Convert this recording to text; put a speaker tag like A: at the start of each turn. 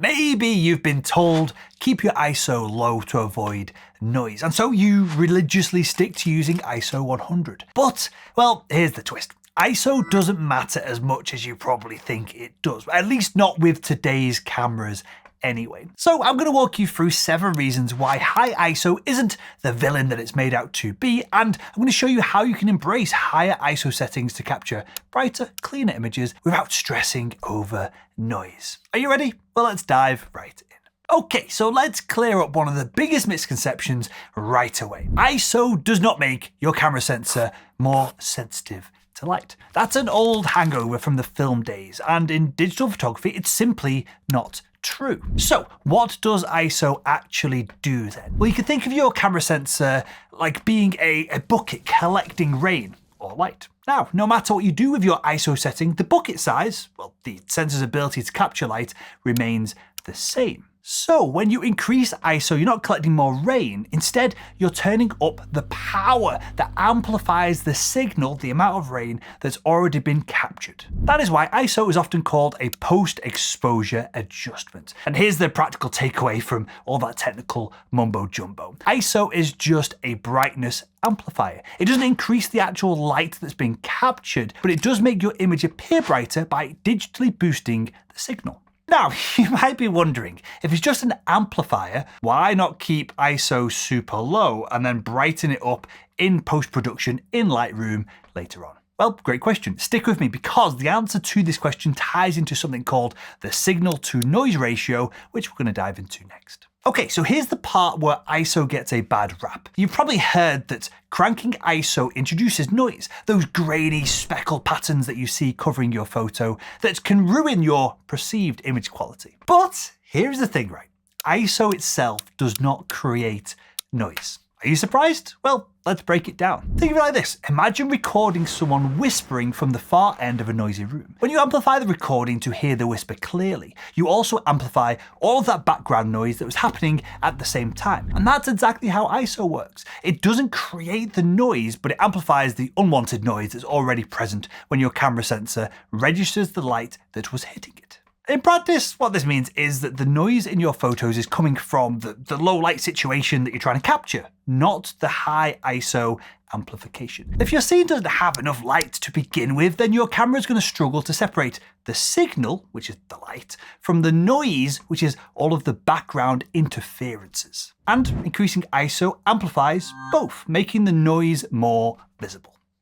A: Maybe you've been told keep your ISO low to avoid noise, and so you religiously stick to using ISO 100. But, well, here's the twist. ISO doesn't matter as much as you probably think it does, at least not with today's cameras anyway. So I'm going to walk you through 7 reasons why high ISO isn't the villain that it's made out to be, and I'm going to show you how you can embrace higher ISO settings to capture brighter, cleaner images without stressing over noise. Are you ready? Well, let's dive right in. Okay, so let's clear up one of the biggest misconceptions right away. ISO does not make your camera sensor more sensitive to light. That's an old hangover from the film days, and in digital photography, it's simply not true. So what does ISO actually do then? Well, you can think of your camera sensor like being a bucket collecting rain or light. Now, no matter what you do with your ISO setting, the bucket size, well, the sensor's ability to capture light, remains the same. So when you increase ISO, you're not collecting more rain. Instead, you're turning up the power that amplifies the signal, the amount of rain that's already been captured. That is why ISO is often called a post-exposure adjustment. And here's the practical takeaway from all that technical mumbo jumbo. ISO is just a brightness amplifier. It doesn't increase the actual light that's being captured, but it does make your image appear brighter by digitally boosting the signal. Now, you might be wondering, if it's just an amplifier, why not keep ISO super low and then brighten it up in post-production in Lightroom later on? Well, great question. Stick with me because the answer to this question ties into something called the signal to noise ratio, which we're going to dive into next. Okay, so here's the part where ISO gets a bad rap. You've probably heard that cranking ISO introduces noise, those grainy speckled patterns that you see covering your photo that can ruin your perceived image quality. But here's the thing, right? ISO itself does not create noise. Are you surprised? Well, let's break it down. Think of it like this. Imagine recording someone whispering from the far end of a noisy room. When you amplify the recording to hear the whisper clearly, you also amplify all of that background noise that was happening at the same time. And that's exactly how ISO works. It doesn't create the noise, but it amplifies the unwanted noise that's already present when your camera sensor registers the light that was hitting it. In practice, what this means is that the noise in your photos is coming from the low light situation that you're trying to capture, not the high ISO amplification. If your scene doesn't have enough light to begin with, then your camera is going to struggle to separate the signal, which is the light, from the noise, which is all of the background interferences. And increasing ISO amplifies both, making the noise more visible.